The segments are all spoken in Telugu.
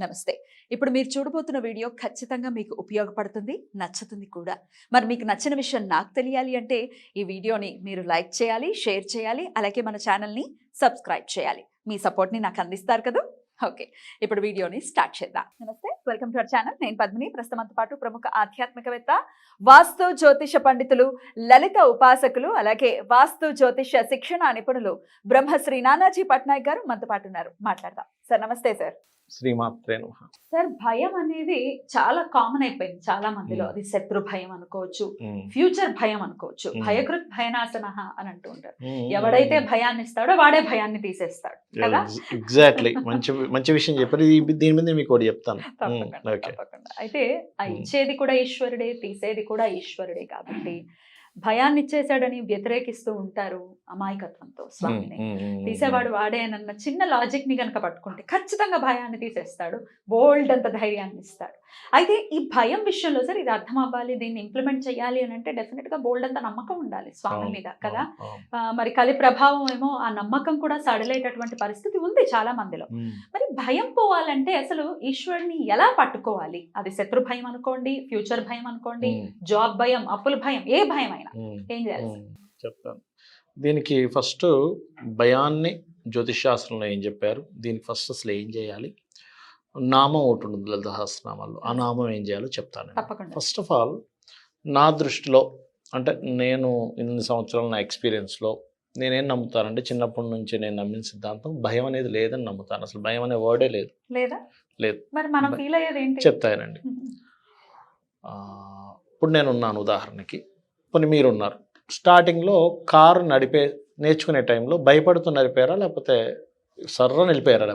నమస్తే. ఇప్పుడు మీరు చూడబోతున్న వీడియో ఖచ్చితంగా మీకు ఉపయోగపడుతుంది, నచ్చుతుంది కూడా. మరి మీకు నచ్చిన విషయం నాకు తెలియాలి అంటే ఈ వీడియోని మీరు లైక్ చేయాలి, షేర్ చేయాలి, అలాగే మన ఛానల్ని సబ్స్క్రైబ్ చేయాలి. మీ సపోర్ట్ని నాకు అందిస్తారు కదా. ఓకే, ఇప్పుడు వీడియోని స్టార్ట్ చేద్దాం. నమస్తే, వెల్కమ్ టు అవర్ ఛానల్. నేను పద్మిని. ప్రస్తుతంతో పాటు ప్రముఖ ఆధ్యాత్మికవేత్త, వాస్తు జ్యోతిష పండితులు, లలిత ఉపాసకులు, అలాగే వాస్తు జ్యోతిష శిక్షణ నిపుణులు బ్రహ్మశ్రీ నానాజీ పట్నాయక్ గారు మనతో పాటు ఉన్నారు. మాట్లాడదాం. సార్ నమస్తే. సార్ శ్రీమాత్రే నమః. సార్, భయం అనేది చాలా కామన్ అయిపోయింది చాలా మందిలో. అది శత్రు భయం అనుకోవచ్చు, ఫ్యూచర్ భయం అనుకోవచ్చు, భయకృత్ భయనాశన అని అంటూ ఉంటారు. ఎవడైతే భయాన్ని ఇస్తాడో వాడే భయాన్ని తీసేస్తాడు కదా. ఎగ్జాక్ట్లీ, మంచి విషయం చెప్పారు. దీని మీద మీకు ఒకటి చెప్తాను. తప్పకుండా. అయితే ఆ ఇచ్చేది కూడా ఈశ్వరుడే, తీసేది కూడా ఈశ్వరుడే కాబట్టి భయాన్ని ఇచ్చేసాడని వ్యతిరేకిస్తూ ఉంటారు అమాయకత్వంతో స్వామిని. తీసేవాడు వాడే అన్న చిన్న లాజిక్ ని కనుక పట్టుకుంటే ఖచ్చితంగా భయాన్ని తీసేస్తాడు, బోల్డ్ అంత ధైర్యాన్ని ఇస్తాడు. అయితే ఈ భయం విషయంలో సార్ ఇది అర్థం అవ్వాలి, దీన్ని ఇంప్లిమెంట్ చేయాలి అని అంటే డెఫినెట్ గా బోల్డ్ అంత నమ్మకం ఉండాలి స్వామి మీద కదా. మరి కలి ప్రభావం ఏమో ఆ నమ్మకం కూడా సడలేటటువంటి పరిస్థితి ఉంది చాలా మందిలో. మరి భయం పోవాలంటే అసలు ఈశ్వరుని ఎలా పట్టుకోవాలి? అది శత్రు భయం అనుకోండి, ఫ్యూచర్ భయం అనుకోండి, జాబ్ భయం, అప్పుల భయం, ఏ భయం అయినా ఏం చేయాలి? చెప్తాను. దీనికి ఫస్ట్ భయాన్ని జ్యోతిష్ శాస్త్రంలో ఏం చెప్పారు, దీనికి ఫస్ట్ అసలు ఏం చేయాలి, నామం ఒకటి ఉంటుంది లలిత సహస్రనామాల్లో, ఆ నామం ఏం చేయాలో చెప్తాను. ఫస్ట్ ఆఫ్ ఆల్ నా దృష్టిలో అంటే నేను ఇన్ని సంవత్సరాల నా ఎక్స్పీరియన్స్లో నేనేం నమ్ముతానంటే, చిన్నప్పటి నుంచి నేను నమ్మిన సిద్ధాంతం భయం అనేది లేదని నమ్ముతాను. అసలు భయం అనే వర్డే లేదు. చెప్తానండి. ఇప్పుడు నేనున్నాను, ఉదాహరణకి కొన్ని మీరున్నారు. స్టార్టింగ్లో కారు నేర్చుకునే టైంలో భయపడుతూ నడిపారా, లేకపోతే సర్ర నిలిపారా?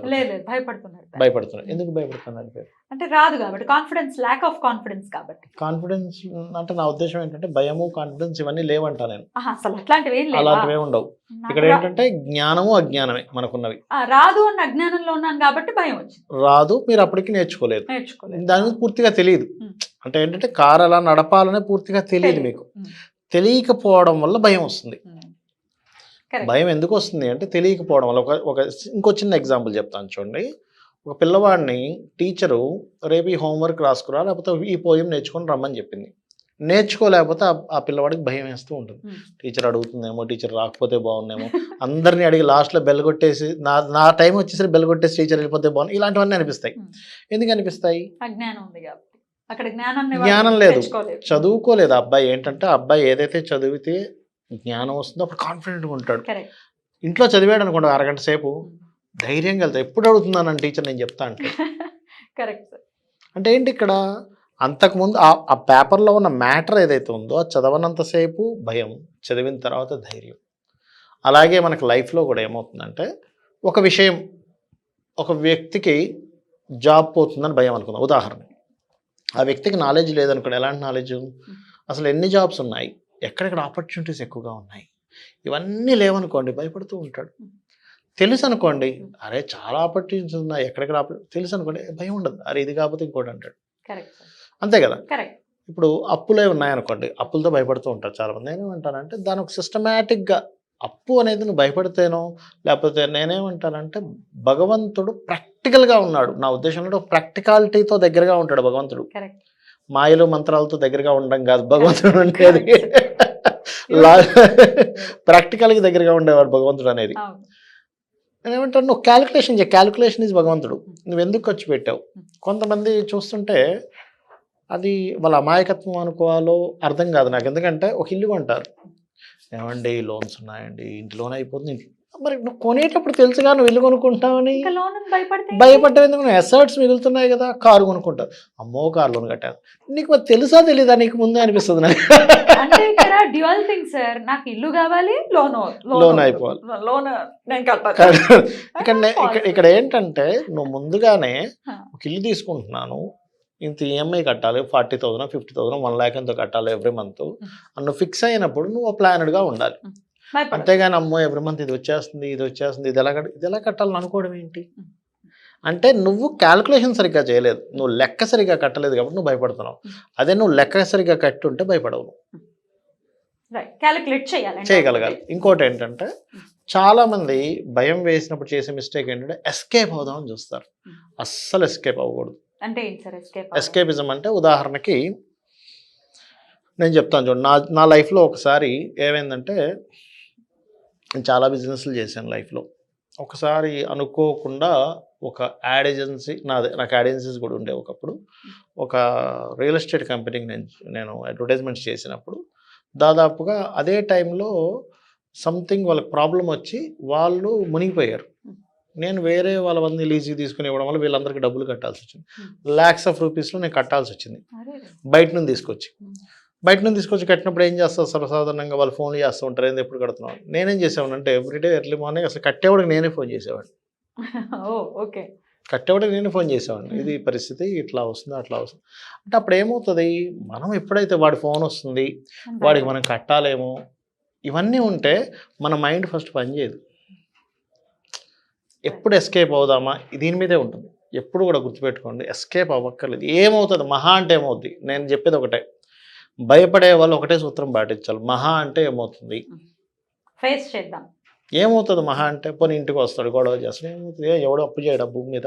భయపడుతున్నారు. ఎందుకు భయపడుతున్నారు? అంటే రాదు కాబట్టి, కాన్ఫిడెన్స్, ల్యాక్ ఆఫ్ కాన్ఫిడెన్స్ కాబట్టి. కాన్ఫిడెన్స్ అంటే నా ఉద్దేశం ఏంటంటే భయము, కాన్ఫిడెన్స్ ఇవన్నీ లేవంటా నేను. అసలు అలాంటివి ఉండవు. ఇక్కడ ఏంటంటే జ్ఞానము అజ్ఞానమే మనకున్నవి. రాదు అన్న అజ్ఞానంలో ఉన్నాను కాబట్టి భయం వచ్చింది. రాదు, మీరు అప్పటికి నేర్చుకోలేదు, దాని మీద పూర్తిగా తెలియదు. అంటే ఏంటంటే కారు ఎలా నడపాలనే పూర్తిగా తెలియదు మీకు. తెలియకపోవడం వల్ల భయం వస్తుంది. భయం ఎందుకు వస్తుంది అంటే తెలియకపోవడం వల్ల. ఇంకో చిన్న ఎగ్జాంపుల్ చెప్తాను చూడండి. ఒక పిల్లవాడిని టీచరు రేపు ఈ హోంవర్క్ రాసుకురా, లేకపోతే ఈ పోయం నేర్చుకొని రమ్మని చెప్పింది. నేర్చుకోలేకపోతే ఆ పిల్లవాడికి భయం వేస్తూ ఉంటుంది. టీచర్ అడుగుతుందేమో, టీచర్ రాకపోతే బాగుందేమో, అందరినీ అడిగి లాస్ట్లో బెల్ కొట్టేసి నా టైం వచ్చేసరికి బెల్ కొట్టేసి టీచర్ వెళ్ళిపోతే బాగుంది, ఇలాంటివన్నీ అనిపిస్తాయి. ఎందుకు అనిపిస్తాయి? జ్ఞానం లేదు, చదువుకోలేదు అబ్బాయి. ఏంటంటే అబ్బాయి ఏదైతే చదివితే జ్ఞానం వస్తుందో అప్పుడు కాన్ఫిడెంట్గా ఉంటాడు. ఇంట్లో చదివాడు అనుకోండి అరగంట సేపు, ధైర్యంగా వెళ్తా. ఎప్పుడు అడుగుతున్నాను టీచర్ నేను చెప్తా అంటే. అంటే ఏంటి ఇక్కడ, అంతకుముందు ఆ పేపర్లో ఉన్న మ్యాటర్ ఏదైతే ఉందో అది చదవనంతసేపు భయం, చదివిన తర్వాత ధైర్యం. అలాగే మనకు లైఫ్లో కూడా ఏమవుతుందంటే, ఒక విషయం, ఒక వ్యక్తికి జాబ్ పోతుందని భయం అనుకుందాం ఉదాహరణ. ఆ వ్యక్తికి నాలెడ్జ్ లేదనుకోండి. ఎలాంటి నాలెడ్జ్, అసలు ఎన్ని జాబ్స్ ఉన్నాయి, ఎక్కడెక్కడ ఆపర్చునిటీస్ ఎక్కువగా ఉన్నాయి, ఇవన్నీ లేవనుకోండి భయపడుతూ ఉంటాడు. తెలుసు అనుకోండి, అరే చాలా ఆపర్చునిటీస్ ఉన్నాయి, ఎక్కడెక్కడ తెలుసు అనుకోండి భయం ఉండదు. అరే ఇది కాకపోతే ఇంకోటి అంటాడు. అంతే కదా. ఇప్పుడు అప్పులే ఉన్నాయనుకోండి, అప్పులతో భయపడుతూ ఉంటారు చాలామంది. నేనేమంటానంటే దాని ఒక సిస్టమేటిక్గా అప్పు అనేది నువ్వు భయపడితేనో, లేకపోతే నేనేమంటానంటే భగవంతుడు ప్రాక్టికల్గా ఉన్నాడు. నా ఉద్దేశంలో ప్రాక్టికాలిటీతో దగ్గరగా ఉంటాడు భగవంతుడు. మాయలు మంత్రాలతో దగ్గరగా ఉండడం కాదు భగవంతుడు ఉండేది, ప్రాక్టికల్గా దగ్గరగా ఉండేవాడు భగవంతుడు అనేది. నేనేమంటాను, నువ్వు క్యాలిక్యులేషన్ చేయి. క్యాలిక్యులేషన్ ఈజ్ భగవంతుడు. నువ్వు ఎందుకు ఖర్చు పెట్టావు? కొంతమంది చూస్తుంటే అది వాళ్ళ అమాయకత్వం అనుకోవాలో అర్థం కాదు నాకు. ఎందుకంటే ఒక ఇల్లు కొంటారు, ఏమండి లోన్స్ ఉన్నాయండి, ఇంటి లోన్ అయిపోతుంది. మరి నువ్వు కొనేటప్పుడు తెలుసుగా నువ్వు ఇల్లు కొనుక్కుంటావని, భయపడ్డా ఎందుకు? నువ్వు అసెట్స్ మిగులుతున్నాయి కదా, కారు కొనుక్కుంటావు. అమ్మో కారు లోన్ కట్టాను, నీకు మరి తెలుసా తెలీదా నీకు ముందే అనిపిస్తుంది నాకు. నాకు ఇల్లు కావాలి, లోన్ అయిపోవాలి. ఇక్కడ ఏంటంటే నువ్వు ముందుగానే ఒక ఇల్లు తీసుకుంటున్నాను, ఇంత ఈఎంఐ కట్టాలి, 40,000 50,000 1 lakh ఎంతో కట్టాలి ఎవ్రీ మంత్ నువ్వు ఫిక్స్ అయినప్పుడు నువ్వు ప్లానెడ్గా ఉండాలి. అంతేగాని అమ్మో ఎవ్రీ మంత్ ఇది వచ్చేస్తుంది ఇది ఎలా కట్టాలని అనుకోవడం ఏంటి అంటే నువ్వు క్యాల్కులేషన్ సరిగ్గా చేయలేదు, నువ్వు లెక్క సరిగ్గా కట్టలేదు కాబట్టి నువ్వు భయపడుతున్నావు. అదే నువ్వు లెక్క సరిగ్గా కట్టుంటే భయపడవు, చేయగలగాలి. ఇంకోటి ఏంటంటే చాలామంది భయం వేసినప్పుడు చేసే మిస్టేక్ ఏంటంటే ఎస్కేప్ అవుదామని చూస్తారు. అస్సలు ఎస్కేప్ అవ్వకూడదు. అంటే ఏంటి సార్ ఎస్కేపిజం అంటే ఉదాహరణకి నేను చెప్తాను చూడండి. నా లైఫ్లో ఒకసారి ఏమైందంటే, నేను చాలా బిజినెస్లు చేశాను లైఫ్లో. ఒకసారి అనుకోకుండా ఒక యాడ్ ఏజెన్సీ నాకు యాడ్ ఏజెన్సీస్ కూడా ఉండే ఒకప్పుడు. ఒక రియల్ ఎస్టేట్ కంపెనీకి నేను అడ్వర్టైజ్మెంట్స్ చేసినప్పుడు దాదాపుగా అదే టైంలో సంథింగ్ వాళ్ళకి ప్రాబ్లం వచ్చి వాళ్ళు మునిగిపోయారు. నేను వేరే వాళ్ళ మంది లీజుకి తీసుకుని ఇవ్వడం వల్ల వీళ్ళందరికీ డబ్బులు కట్టాల్సి వచ్చింది. లాక్స్ ఆఫ్ రూపీస్లో నేను కట్టాల్సి వచ్చింది బయట నుంచి తీసుకొచ్చి కట్టినప్పుడు ఏం చేస్తారు, సర్వసాధారణంగా వాళ్ళు ఫోన్లు చేస్తూ ఉంటారు, ఏంది ఎప్పుడు కడుతున్నాను. నేనేం చేసేవాడిని అంటే ఎవ్రీడే ఎర్లీ మార్నింగ్ అసలు కట్టేవాడికి నేనే ఫోన్ చేసేవాడిని. కట్టేవాడికి నేనే ఫోన్ చేసేవాడిని, ఇది పరిస్థితి ఇట్లా వస్తుంది అట్లా వస్తుంది అంటే. అప్పుడు ఏమవుతుంది, మనం ఎప్పుడైతే వాడి ఫోన్ వస్తుంది వాడికి మనం కట్టాలేమో ఇవన్నీ ఉంటే మన మైండ్ ఫస్ట్ పనిచేయదు. ఎప్పుడు ఎస్కేప్ అవుదామా దీని మీదే ఉంటుంది. ఎప్పుడు కూడా గుర్తుపెట్టుకోండి, ఎస్కేప్ అవ్వక్కర్లేదు. ఏమవుతుంది మహా అంటే ఏమవుద్ది, నేను చెప్పేది ఒకటే, భయపడే వాళ్ళు ఒకటే సూత్రం పాటించాలి. మహా అంటే ఏమవుతుంది, ఫేస్ చేద్దాం. ఏమవుతుంది మహా అంటే, పోనీ ఇంటికి వస్తాడు గొడవ చేస్తాడు, ఏమవుతుంది, ఎవడో అప్పు చేయడా భూమి మీద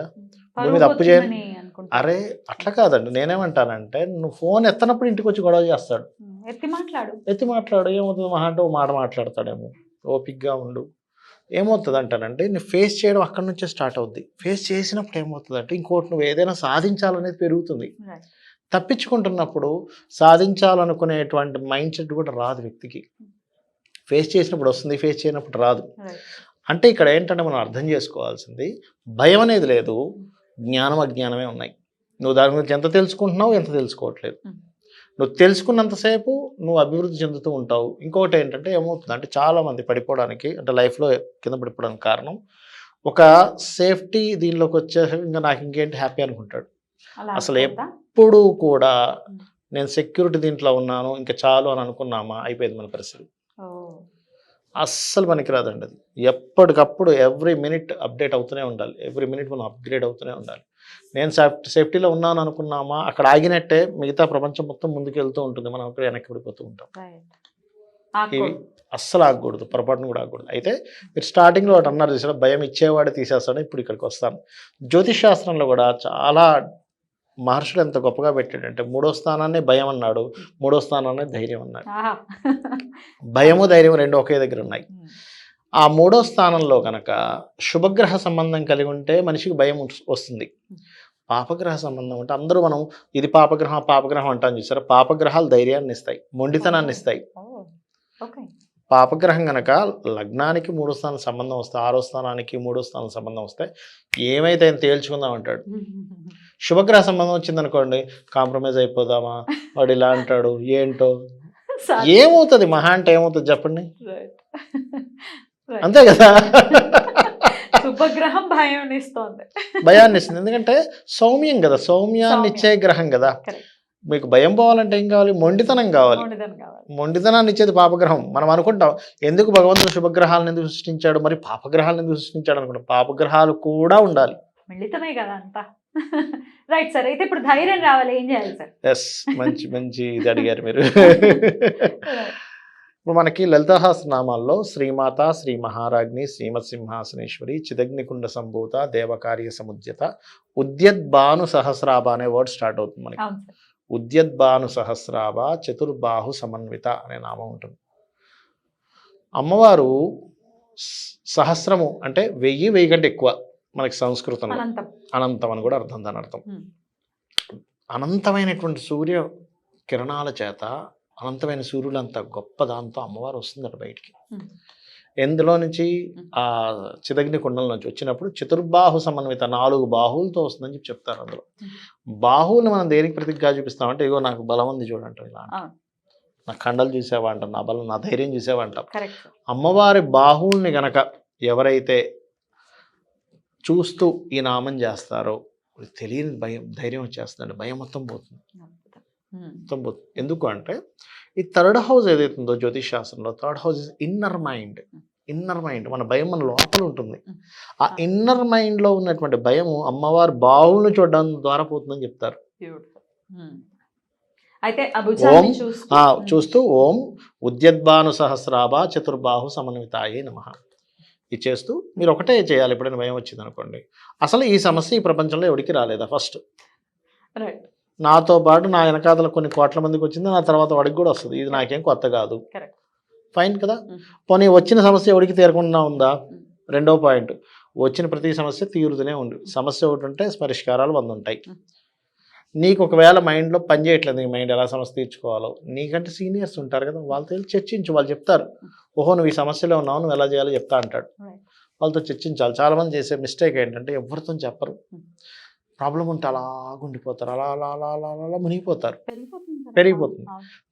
అప్పు చేయని. అరే అట్లా కాదండి, నేనేమంటానంటే నువ్వు ఫోన్ ఎత్తనప్పుడు ఇంటికి వచ్చి గొడవ చేస్తాడు, ఎత్తి మాట్లాడు, ఏమవుతుంది మహా అంటే ఓ మాట మాట్లాడతాడేమో, ఓపిక్గా ఉండు. ఏమవుతుంది అంటానంటే నువ్వు ఫేస్ చేయడం అక్కడి నుంచే స్టార్ట్ అవుద్ది. ఫేస్ చేసినప్పుడు ఏమవుతుంది అంటే ఇంకోటి నువ్వు ఏదైనా సాధించాలనేది పెరుగుతుంది. తప్పించుకుంటున్నప్పుడు సాధించాలనుకునేటువంటి మైండ్ సెట్ కూడా రాదు వ్యక్తికి. ఫేస్ చేసినప్పుడు వస్తుంది, ఫేస్ చేయనప్పుడు రాదు. అంటే ఇక్కడ ఏంటంటే మనం అర్థం చేసుకోవాల్సింది, భయం అనేది లేదు, జ్ఞానం అజ్ఞానమే ఉన్నాయి. నువ్వు దాని గురించి ఎంత తెలుసుకుంటున్నావు, ఎంత తెలుసుకోవట్లేదు. నువ్వు తెలుసుకున్నంతసేపు నువ్వు అభివృద్ధి చెందుతూ ఉంటావు. ఇంకొకటి ఏంటంటే ఏమవుతుంది అంటే చాలామంది పడిపోవడానికి అంటే లైఫ్లో కింద పడిపోవడానికి కారణం ఒక సేఫ్టీ దీనిలోకి వచ్చేసి ఇంకా నాకు ఇంకేంటి హ్యాపీ అనుకుంటాడు. అసలు ఎప్పుడు కూడా నేను సెక్యూరిటీ దీంట్లో ఉన్నాను ఇంకా చాలు అని అనుకున్నామా అయిపోయింది మన పరిస్థితి. అస్సలు పనికిరాదండి అది. ఎప్పటికప్పుడు ఎవ్రీ మినిట్ అప్డేట్ అవుతూనే ఉండాలి, ఎవ్రీ మినిట్ మనం అప్గ్రేడ్ అవుతూనే ఉండాలి. నేను సేఫ్టీలో ఉన్నాను అనుకున్నామా అక్కడ ఆగినట్టే మిగతా ప్రపంచం మొత్తం ముందుకు వెళ్తూ ఉంటుంది, మనం అక్కడ వెనక్కి పడిపోతూ ఉంటాం. ఇవి అస్సలు ఆగకూడదు, పొరపాటును కూడా ఆగకూడదు. అయితే మీరు స్టార్టింగ్లో ఒకటి అన్నారు చూసారా, భయం ఇచ్చేవాడే తీసేస్తాడు. ఇప్పుడు ఇక్కడికి వస్తాను. జ్యోతిష్ శాస్త్రంలో కూడా చాలా మహర్షులు ఎంత గొప్పగా పెట్టాడంటే 3వ స్థానాన్ని భయం అన్నాడు, 3వ స్థానాన్ని ధైర్యం అన్నాడు. భయము ధైర్యం రెండు ఒకే దగ్గర ఉన్నాయి. ఆ 3వ స్థానంలో కనుక శుభగ్రహ సంబంధం కలిగి ఉంటే మనిషికి భయం వస్తుంది. పాపగ్రహ సంబంధం అంటే అందరూ మనం ఇది పాపగ్రహం అంటాం చూసారా, పాపగ్రహాలు ధైర్యాన్ని ఇస్తాయి, మొండితనాన్ని ఇస్తాయి. పాపగ్రహం కనుక లగ్నానికి 3వ స్థానం సంబంధం వస్తే, 6వ స్థానానికి 3వ స్థానం సంబంధం వస్తే ఏమైతే ఆయన తేల్చుకుందాం అంటాడు. శుభగ్రహ సంబంధం వచ్చిందనుకోండి, కాంప్రమైజ్ అయిపోదామా, వాడు ఇలా అంటాడు ఏంటో, ఏమవుతుంది మహా అంటే ఏమవుతుంది చెప్పండి, అంతే కదా. శుభగ్రహం భయాన్ని ఇస్తుంది, ఎందుకంటే సౌమ్యం కదా, సౌమ్యాన్ని ఇచ్చే గ్రహం కదా. మీకు భయం పోవాలంటే ఏం కావాలి, మొండితనం కావాలి. మొండితనాన్ని ఇచ్చేది పాపగ్రహం. మనం అనుకుంటాం ఎందుకు భగవంతుడు శుభగ్రహాలను ఎందుకు సృష్టించాడు, మరి పాపగ్రహాలను ఎందుకు సృష్టించాడు అనుకుంటాం. పాపగ్రహాలు కూడా ఉండాలి, మిళితమే కదా అంతా. రైట్ సార్, అయితే ఇప్పుడు ధైర్యం రావాలి, ఏం చేయాలి సార్? ఎస్, మంచి ఇది అడిగారు మీరు. ఇప్పుడు మనకి లలితా సహస్రనామాల్లో శ్రీమాత, శ్రీ మహారాజ్ని, శ్రీమత్ సింహాసనేశ్వరి, చిదగ్నికుండ సంభూత, దేవకార్య సముద్యత, ఉద్యద్భాను సహస్రాభ అనే వర్డ్ స్టార్ట్ అవుతుంది మనకి. ఉద్యద్భాను సహస్రాభ చతుర్బాహు సమన్విత అనే నామం ఉంటుంది. అమ్మవారు సహస్రము అంటే 1000 కంటే ఎక్కువ. మనకి సంస్కృతంలో అనంతం అని కూడా అర్థం, దాని అర్థం అనంతమైనటువంటి సూర్య కిరణాల చేత, అనంతమైన సూర్యుడు అంత గొప్ప దాంతో అమ్మవారు వస్తుందట బయటికి. ఎందులో నుంచి, ఆ చిదగ్ని కుండల నుంచి వచ్చినప్పుడు చతుర్బాహు సమన్విత, 4 బాహువులతో వస్తుందని చెప్పి చెప్తారు. అందులో బాహువులు మనం దేనికి ప్రతిగా చూపిస్తామంటే, ఇగో నాకు బలం ఉంది చూడంటాం, ఇలా నా కండలు చూసావా అంటాం, నా బలం, నా ధైర్యం చూసావా అంటాం. అమ్మవారి బాహువుల్ని గనక ఎవరైతే చూస్తూ ఈ నామం చేస్తారో తెలియని ధైర్యం వచ్చేస్తుందండి, భయం మొత్తం పోతుంది. ఎందుకు అంటే ఈ 3rd హౌస్ ఏదైతుందో జ్యోతిష్ శాస్త్రంలో, 3rd house is inner mind. మన భయం మన లోపల ఉంటుంది. ఆ ఇన్నర్ మైండ్లో ఉన్నటువంటి భయము అమ్మవారి బాహువులను చూడడం ద్వారా పోతుందని చెప్తారు. అయితే చూస్తూ ఓం ఉద్యద్భాను సహస్రాభ చతుర్బాహు సమన్వితాయే నమః. ఇచ్చేస్తూ మీరు ఒకటే చేయాలి. ఎప్పుడైనా భయం వచ్చింది అనుకోండి, అసలు ఈ సమస్య ఈ ప్రపంచంలో ఎవరికి రాలేదా ఫస్ట్, రైట్. నాతో పాటు నా వెనకాతల కొన్ని కోట్ల మందికి వచ్చింది, నా తర్వాత వాడికి కూడా వస్తుంది, ఇది నాకేం కొత్త కాదు, కరెక్ట్. ఫైన్ కదా. పోనీ వచ్చిన సమస్య ఎవరికి తీరకుండా ఉందా? రెండో పాయింట్, వచ్చిన ప్రతి సమస్య తీరుతూనే ఉంది. సమస్య ఒకటి ఉంటే పరిష్కారాలు 100 ఉంటాయి. నీకు ఒకవేళ మైండ్లో పని చేయట్లేదు, నీ మైండ్ ఎలా సమస్య తీర్చుకోవాలో, నీకంటే సీనియర్స్ ఉంటారు కదా, వాళ్ళతో వెళ్ళి చర్చించు. వాళ్ళు చెప్తారు, ఓహో నువ్వు ఈ సమస్యలో ఉన్నావు, నువ్వు ఎలా చేయాలో చెప్తా అంటాడు. వాళ్ళతో చర్చించాలి. చాలామంది చేసే మిస్టేక్ ఏంటంటే ఎవరితో చెప్పరు, ప్రాబ్లం ఉంటే అలా ఉండిపోతారు, అలా అలా అలా అలా అలా మునిగిపోతారు, పెరిగిపోతుంది.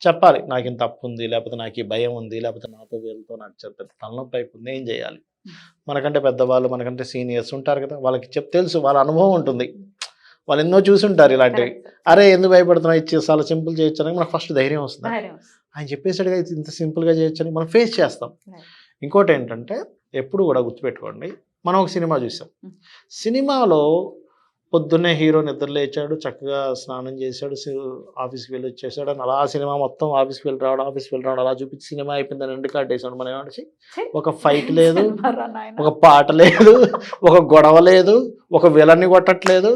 చెప్పాలి, నాకు ఇంత తప్పు ఉంది, లేకపోతే నాకు ఈ భయం ఉంది, లేకపోతే నాతో వీళ్ళతో నాకు పెద్ద తలనొప్పి అయిపోతుంది, ఏం చేయాలి. మనకంటే పెద్దవాళ్ళు, మనకంటే సీనియర్స్ ఉంటారు కదా, వాళ్ళకి తెలుసు, వాళ్ళ అనుభవం ఉంటుంది, వాళ్ళు ఎన్నో చూసి ఉంటారు ఇలాంటివి. అరే ఎందుకు భయపడుతున్నావు, ఇచ్చి చాలా సింపుల్ చేయొచ్చు అని మనకు ఫస్ట్ ధైర్యం వస్తుంది. ఆయన చెప్పేసాడుగా ఇంత సింపుల్గా చేయొచ్చు అని మనం ఫేస్ చేస్తాం. ఇంకోటి ఏంటంటే ఎప్పుడు కూడా గుర్తుపెట్టుకోండి, మనం ఒక సినిమా చూసాం, సినిమాలో పొద్దున్నే హీరో నిద్ర లేచాడు, చక్కగా స్నానం చేశాడు, ఆఫీస్కి వెళ్ళి వచ్చేసాడు అని అలా సినిమా మొత్తం ఆఫీస్కి వెళ్ళి రావడం అలా చూపించి సినిమా అయిపోయిందని ఎండ్ కార్డ్ వేసాడు. మనం ఏమనిసి ఒక ఫైట్ లేదు, ఒక పాట లేదు, ఒక గొడవ లేదు, ఒక విలన్ని కొట్టట్లేదు,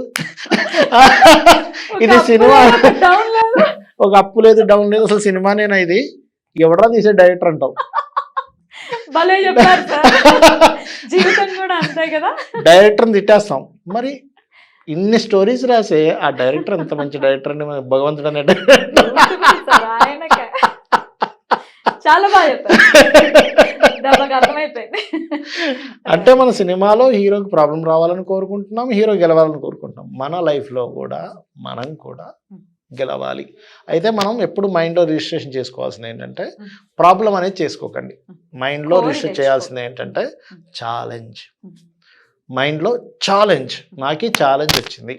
ఇది సినిమా, ఒక అప్పు లేదు, డౌన్ లేదు, అసలు సినిమానేనా ఇది, ఎవడరా తీసే డైరెక్టర్ అంటావు. డైరెక్టర్ని తిట్టేస్తాం. మరి ఇన్ని స్టోరీస్ రాసే ఆ డైరెక్టర్ ఎంత మంచి డైరెక్టర్ అని భగవంతుడు అనే చాలా బాగా చెప్పారు, అర్థమైపోయింది. అంటే మన సినిమాలో హీరోకి ప్రాబ్లం రావాలని కోరుకుంటున్నాం, హీరో గెలవాలని కోరుకుంటున్నాం. మన లైఫ్లో కూడా మనం కూడా గెలవాలి. అయితే మనం ఎప్పుడు మైండ్లో రిజిస్ట్రేషన్ చేసుకోవాల్సింది ఏంటంటే ప్రాబ్లం అనేది చేసుకోకండి. మైండ్లో రిజిస్టర్ చేయాల్సింది ఏంటంటే ఛాలెంజ్. మైండ్లో ఛాలెంజ్, నాకు ఈ ఛాలెంజ్ వచ్చింది,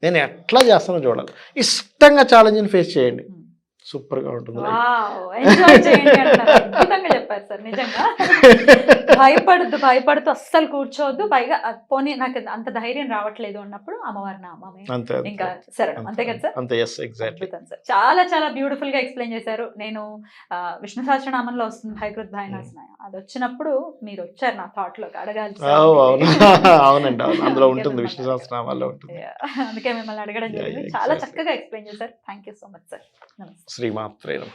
నేను ఎట్లా చేస్తానో చూడాలి. ఇష్టంగా ఛాలెంజ్ని ఫేస్ చేయండి, సూపర్గా ఉంటుంది. చెప్పారు సార్, నిజంగా భయపడుతూ అస్సలు కూర్చోవద్దు. పైగా పోనీ నాకు అంత ధైర్యం రావట్లేదు అన్నప్పుడు అమ్మవారి నామమే ఇంకా శరణం, అంతే కదా సార్? అంతే, ఎస్ ఎగ్జాక్ట్లీ. చాలా చాలా బ్యూటిఫుల్ గా ఎక్స్ప్లెయిన్ చేశారు. నేను విష్ణు సహస్రనామంలో వస్తుంది భయకృత్ భయనాశనాయ, అది వచ్చినప్పుడు మీరు వచ్చారు నా థాట్ లోకి అడగాలి. అవునండి, అందులో ఉంటుంది, విష్ణు సహస్రనామాల్లో ఉంటుంది. అందుకే మిమ్మల్ని అడగడం జరిగింది. చాలా చక్కగా ఎక్స్ప్లెయిన్ చేశారు. Thank you so much sir. శ్రీమాత్రే నమః.